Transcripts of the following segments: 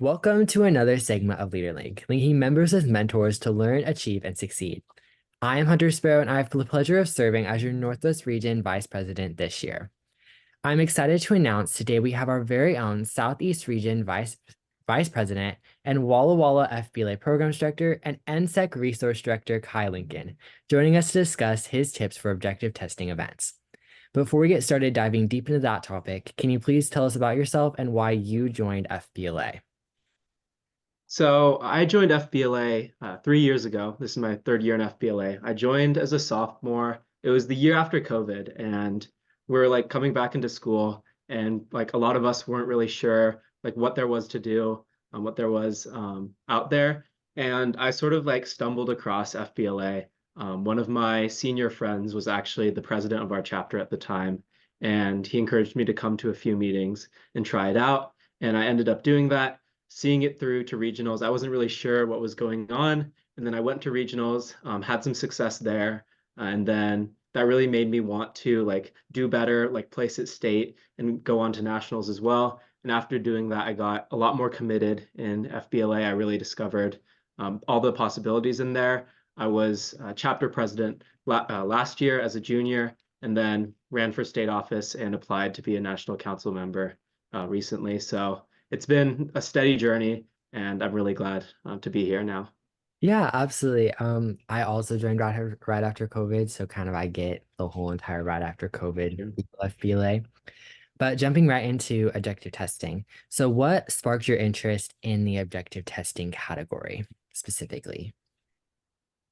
Welcome to another segment of LeaderLink, linking members as mentors to learn, achieve, and succeed. I am Hunter Sparrow, and I have the pleasure of serving as your Northwest Region Vice President this year. I'm excited to announce today we have our very own Southeast Region Vice President and Walla Walla FBLA Programs Director and NSEC Resource Director Kai Lincoln, joining us to discuss his tips for objective testing events. Before we get started diving deep into that topic, can you please tell us about yourself and why you joined FBLA? So I joined FBLA 3 years ago. This is my third year in FBLA. I joined as a sophomore. It was the year after COVID, and we were like coming back into school, and like a lot of us weren't really sure like what there was to do, what there was out there. And I sort of like stumbled across FBLA. One of my senior friends was actually the president of our chapter at the time, and he encouraged me to come to a few meetings and try it out. And I ended up doing that, seeing it through to regionals. I wasn't really sure what was going on. And then I went to regionals, had some success there. And then that really made me want to like do better, like place at state and go on to nationals as well. And after doing that, I got a lot more committed in FBLA. I really discovered all the possibilities in there. I was chapter president last year as a junior, and then ran for state office and applied to be a national council member recently. So it's been a steady journey, and I'm really glad to be here now. Yeah, absolutely. I also joined right after COVID, so kind of I get the whole entire right after COVID Yeah. FBLA. But jumping right into objective testing. So what sparked your interest in the objective testing category specifically?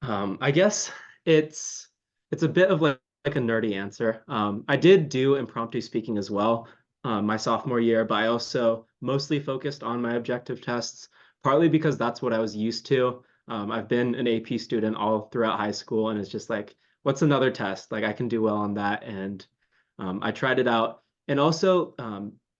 I guess it's it's a bit of like a nerdy answer. I did do impromptu speaking as well my sophomore year, but I also mostly focused on my objective tests, partly because that's what I was used to. I've been an AP student all throughout high school, and it's just like, what's another test? Like I can do well on that, and I tried it out. And also,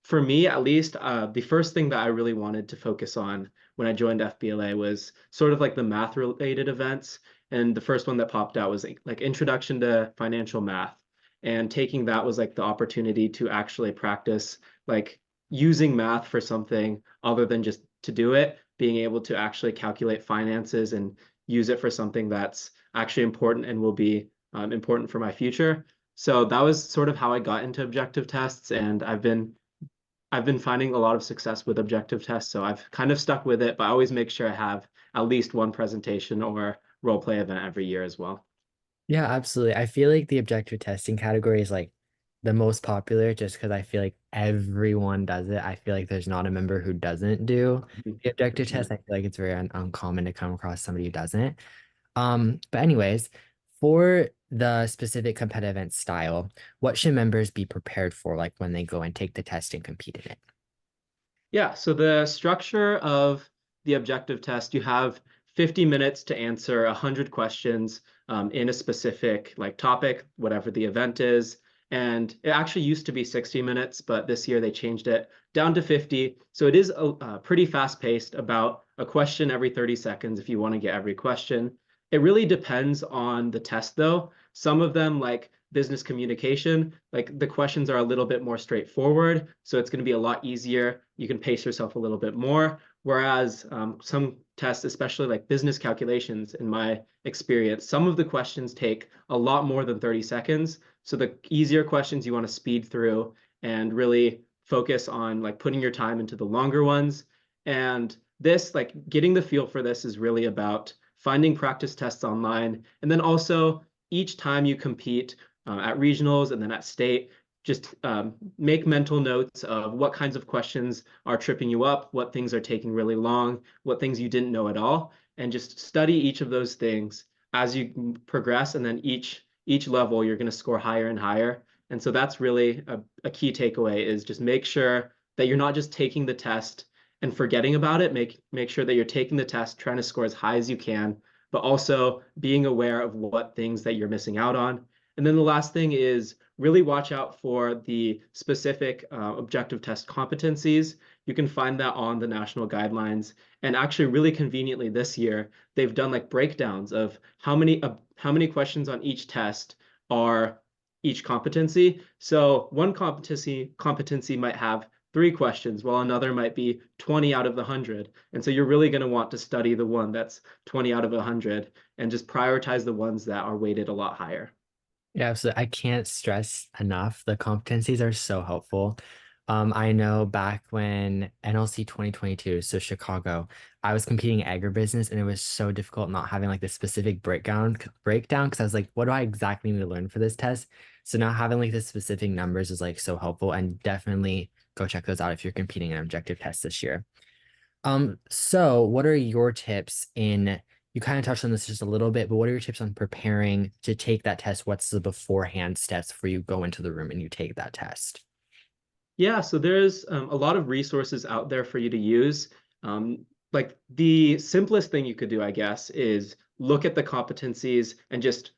for me at least, the first thing that I really wanted to focus on when I joined FBLA was sort of like the math related events. And the first one that popped out was like Introduction to Financial Math. And taking that was like the opportunity to actually practice like using math for something other than just to do it, being able to actually calculate finances and use it for something that's actually important and will be important for my future. So that was sort of how I got into objective tests, and I've been finding a lot of success with objective tests. So I've kind of stuck with it, but I always make sure I have at least one presentation or role play event every year as well. Yeah, absolutely. I feel like the objective testing category is like the most popular just because I feel like everyone does it. I feel like there's not a member who doesn't do Mhm. the For objective test. sure. I feel like it's very uncommon to come across somebody who doesn't. But anyways, for the specific competitive event style, what should members be prepared for like when they go and take the test and compete in it? Yeah, so the structure of the objective test, you have 50 minutes to answer 100 questions in a specific like topic, whatever the event is. And it actually used to be 60 minutes, but this year they changed it down to 50. So it is pretty fast paced, about a question every 30 seconds if you want to get every question. It really depends on the test though. Some of them, like business communication, like the questions are a little bit more straightforward, so it's going to be a lot easier. You can pace yourself a little bit more. Whereas some tests, especially like business calculations, in my experience, some of the questions take a lot more than 30 seconds. So the easier questions you want to speed through and really focus on like putting your time into the longer ones. And this, like getting the feel for this is really about finding practice tests online. And then also each time you compete, at regionals and then at state, just make mental notes of what kinds of questions are tripping you up, what things are taking really long, what things you didn't know at all, and just study each of those things as you progress. And then each level, you're going to score higher and higher. And so that's really a key takeaway, is just make sure that you're not just taking the test and forgetting about it. Make sure that you're taking the test, trying to score as high as you can, but also being aware of what things that you're missing out on. And then the last thing is really watch out for the specific objective test competencies. You can find that on the national guidelines. And actually, really conveniently this year, they've done like breakdowns of how many questions on each test are each competency. So one competency might have 3 questions, while another might be 20 out of the 100. And so you're really going to want to study the one that's 20 out of 100 and just prioritize the ones that are weighted a lot higher. Yeah, so I can't stress enough. The competencies are so helpful. I know back when NLC 2022, so Chicago, I was competing in agribusiness and it was so difficult not having like the specific breakdown because I was like, what do I exactly need to learn for this test? So now having like the specific numbers is like so helpful, and definitely go check those out if you're competing in objective tests this year. So what are your tips in, you kind of touched on this just a little bit, but what are your tips on preparing to take that test? What's the beforehand steps before you go into the room and you take that test? Yeah, so there's a lot of resources out there for you to use. Like the simplest thing you could do, I guess, is look at the competencies and just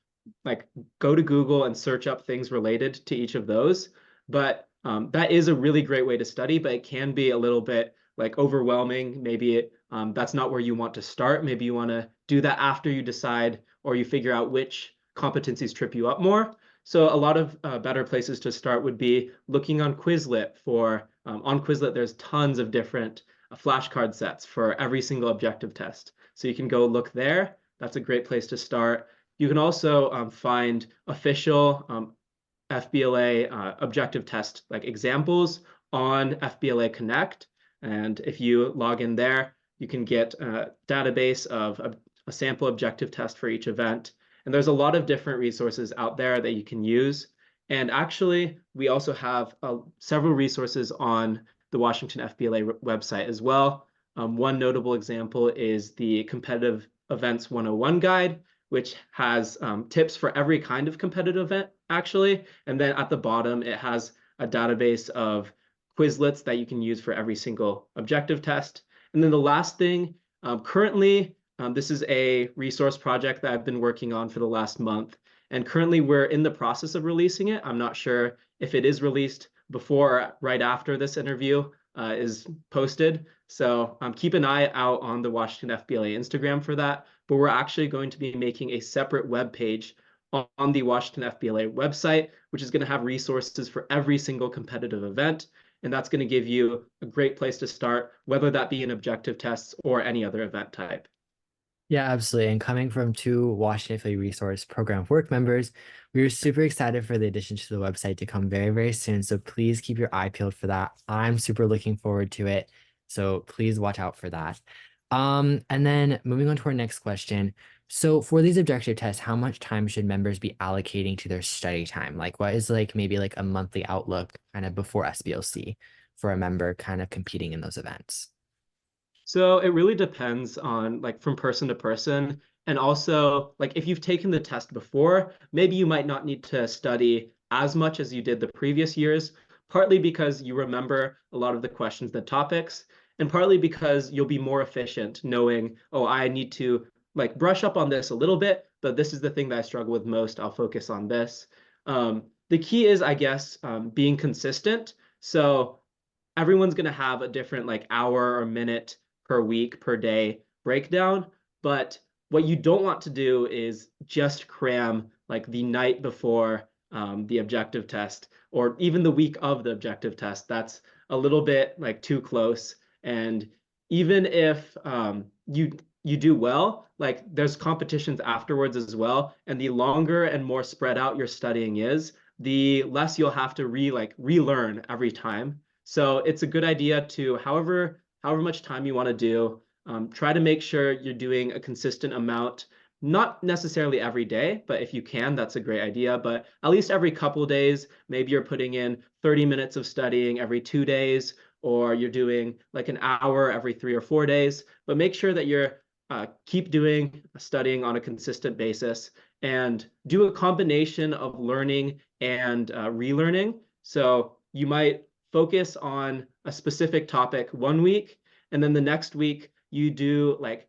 like go to Google and search up things related to each of those. But that is a really great way to study, but it can be a little bit like overwhelming. Maybe that's not where you want to start. Maybe you want to do that after you decide or you figure out which competencies trip you up more. So a lot of better places to start would be looking on Quizlet for, on Quizlet, there's tons of different flashcard sets for every single objective test. So you can go look there. That's a great place to start. You can also find official FBLA objective test like examples on FBLA Connect. And if you log in there, you can get a database of a sample objective test for each event. And there's a lot of different resources out there that you can use. And actually, we also have several resources on the Washington FBLA website as well. One notable example is the Competitive Events 101 guide, which has tips for every kind of competitive event, actually. And then at the bottom, it has a database of Quizlets that you can use for every single objective test. And then the last thing, currently, this is a resource project that I've been working on for the last month. And currently we're in the process of releasing it. I'm not sure if it is released before or right after this interview is posted. So keep an eye out on the Washington FBLA Instagram for that. But we're actually going to be making a separate web page on the Washington FBLA website, which is going to have resources for every single competitive event. And that's going to give you a great place to start, whether that be in objective tests or any other event type. Yeah, absolutely. And coming from two Washington Affiliate Resource Program work members, we are super excited for the addition to the website to come very, very soon. So please keep your eye peeled for that. I'm super looking forward to it. So please watch out for that. And then moving on to our next question. So for these objective tests, how much time should members be allocating to their study time? Like what is like maybe like a monthly outlook kind of before SBLC for a member kind of competing in those events? So it really depends on like from person to person. And also, like if you've taken the test before, maybe you might not need to study as much as you did the previous years, partly because you remember a lot of the questions, the topics, and partly because you'll be more efficient knowing, oh, I need to like brush up on this a little bit, but this is the thing that I struggle with most. I'll focus on this. The key is, I guess, being consistent. So everyone's going to have a different like hour or minute per week, per day breakdown. But what you don't want to do is just cram like the night before the objective test or even the week of the objective test. That's a little bit like too close. And even if you do well, like there's competitions afterwards as well. And the longer and more spread out your studying is, the less you'll have to relearn every time. So it's a good idea to, however much time you want to do, try to make sure you're doing a consistent amount, not necessarily every day, but if you can, that's a great idea. But at least every couple of days, maybe you're putting in 30 minutes of studying every 2 days, or you're doing like an hour every 3 or 4 days. But make sure that you're keep doing studying on a consistent basis and do a combination of learning and relearning. So you might focus on a specific topic one week, and then the next week you do like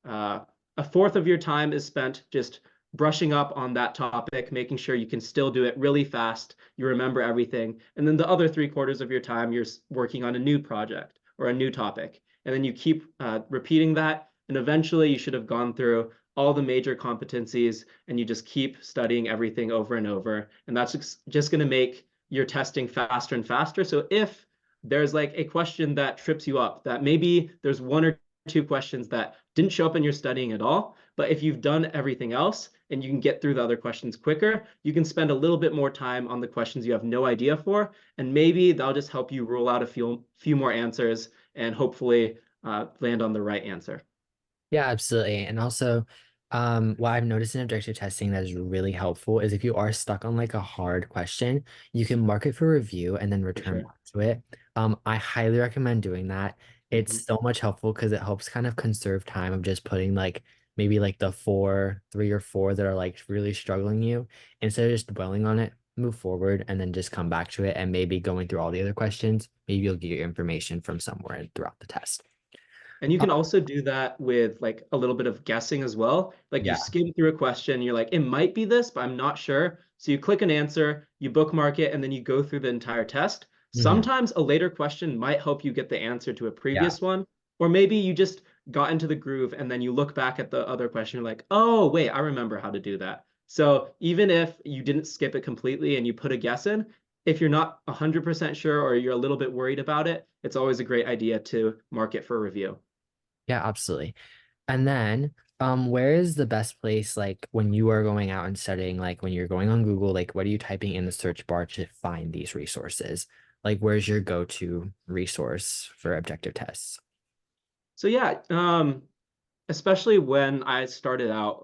a fourth of your time is spent just brushing up on that topic, making sure you can still do it really fast, you remember everything, and then the other 3/4 of your time you're working on a new project or a new topic, and then you keep repeating that, and eventually you should have gone through all the major competencies, and you just keep studying everything over and over, and that's just going to make your testing faster and faster. So if there's like a question that trips you up, that maybe there's one or two questions that didn't show up in your studying at all, but if you've done everything else and you can get through the other questions quicker, you can spend a little bit more time on the questions you have no idea for, and maybe that'll just help you rule out a few more answers and hopefully land on the right answer. Yeah, absolutely. And also, what I've noticed in objective testing that is really helpful is if you are stuck on like a hard question, you can mark it for review and then For return sure. back to it. I highly recommend doing that. Mhm. It's so much helpful because it helps kind of conserve time of just putting like maybe like the three or four that are like really struggling you instead of just dwelling on it, move forward and then just come back to it and maybe going through all the other questions. Maybe you'll get your information from somewhere throughout the test. And you Uh, can also do that with like a little bit of guessing as well. Like you yeah. skim through a question, you're like, it might be this, but I'm not sure. So you click an answer, you bookmark it, and then you go through the entire test. Mhm. Sometimes a later question might help you get the answer to a Yeah. previous one, or maybe you just got into the groove and then you look back at the other question, you're like, oh, wait, I remember how to do that. So even if you didn't skip it completely and you put a guess in, if you're not 100% sure or you're a little bit worried about it, it's always a great idea to mark it for review. Yeah, absolutely. And then, where is the best place, like when you are going out and studying, like when you're going on Google, like what are you typing in the search bar to find these resources? Like, where's your go-to resource for objective tests? So yeah, especially when I started out,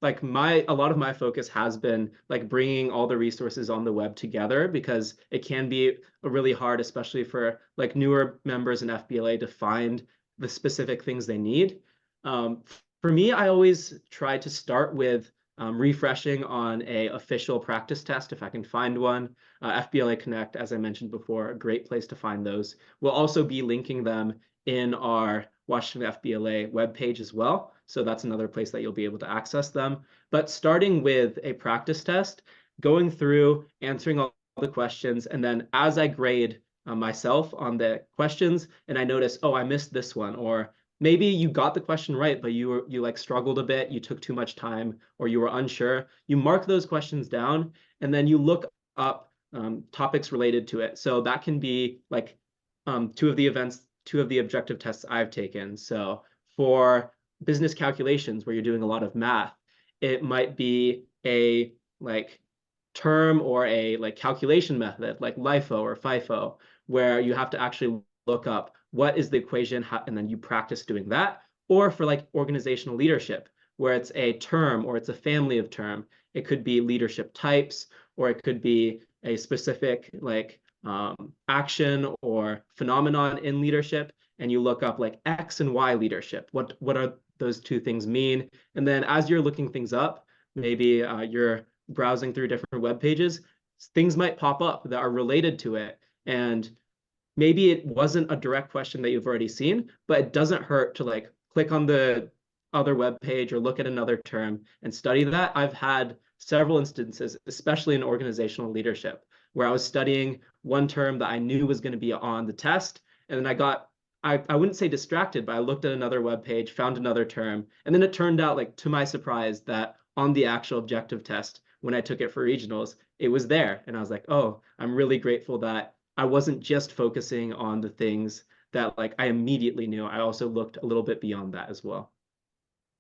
like a lot of my focus has been like bringing all the resources on the web together because it can be really hard, especially for like newer members in FBLA to find the specific things they need. Um, for me, I always try to start with refreshing on a official practice test if I can find one. FBLA Connect, as I mentioned before, a great place to find those. We'll also be linking them in our Washington FBLA webpage as well. So that's another place that you'll be able to access them. But starting with a practice test, going through, answering all the questions, and then as I grade myself on the questions, and I notice, oh, I missed this one, or maybe you got the question right, but you like struggled a bit, you took too much time, or you were unsure. You mark those questions down, and then you look up topics related to it. So that can be like two of the objective tests I've taken. So for business calculations, where you're doing a lot of math, it might be a like term or a like calculation method like LIFO or FIFO, where you have to actually look up what is the equation, and then you practice doing that. Or for like organizational leadership, where it's a term or it's a family of term. It could be leadership types, or it could be a specific like action or phenomenon in leadership, and you look up like X and Y leadership. What are those two things mean? And then as you're looking things up, maybe you're browsing through different web pages, things might pop up that are related to it. And maybe it wasn't a direct question that you've already seen, but it doesn't hurt to like click on the other web page or look at another term and study that. I've had several instances, especially in organizational leadership, where I was studying one term that I knew was going to be on the test, and then I wouldn't say distracted, but I looked at another web page, found another term, and then it turned out, like to my surprise, that on the actual objective test, when I took it for regionals, it was there, and I was like, oh, I'm really grateful that I wasn't just focusing on the things that like I immediately knew. I also looked a little bit beyond that as well.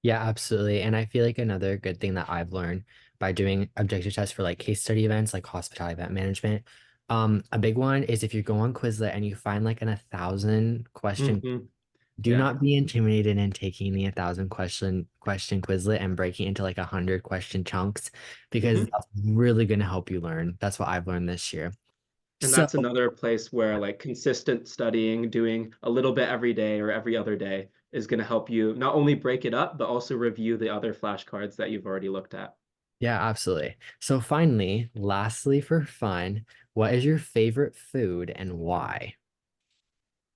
Yeah, absolutely. And I feel like another good thing that I've learned by doing objective tests for like case study events, like hospitality event management, a big one is if you go on Quizlet and you find like an 1,000 question, Hmm. do Yeah. not be intimidated in taking the 1,000 question Quizlet and breaking into like 100 question chunks because Hmm. that's really going to help you learn. That's what I've learned this year. And So that's another place where like consistent studying, doing a little bit every day or every other day is going to help you not only break it up, but also review the other flashcards that you've already looked at. yeah, absolutely. So finally, lastly for fun, what is your favorite food and why?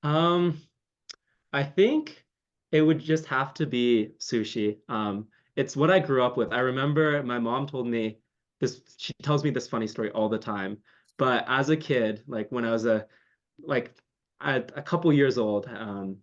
Um, I think it would just have to be sushi. It's what I grew up with. I remember my mom told me this, she tells me this funny story all the time. But as a kid, like when I was like a couple years old, and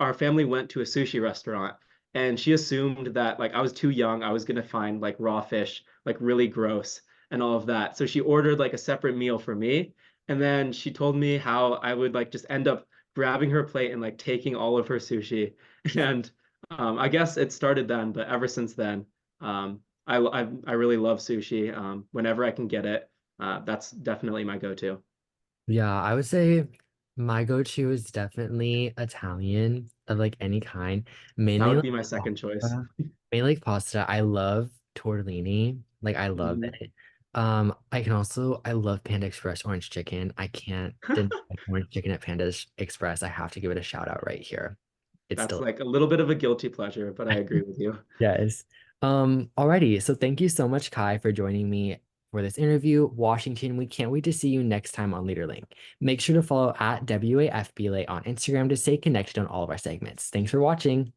our family went to a sushi restaurant, and she assumed that like I was too young, I was gonna find like raw fish like really gross and all of that. So she ordered like a separate meal for me, And then she told me how I would like just end up grabbing her plate and like taking all of her sushi. And I guess it started then, but ever since then, I really love sushi. Whenever I can get it, that's definitely my go-to. Yeah, I would say my go-to is definitely Italian of like any kind. That Mainly would like be my second choice. pasta. Mainly like pasta. I love tortellini. Like I love Mhm. it. I love Panda Express orange chicken. I can't deny orange chicken at Panda Express. I have to give it a shout out right here. It's That's still like a little bit of a guilty pleasure, but I agree with you. yes. Alrighty. So thank you so much, Kai, for joining me for this interview. Washington, we can't wait to see you next time on LeaderLink. Make sure to follow at WAFBLA on Instagram to stay connected on all of our segments. Thanks for watching.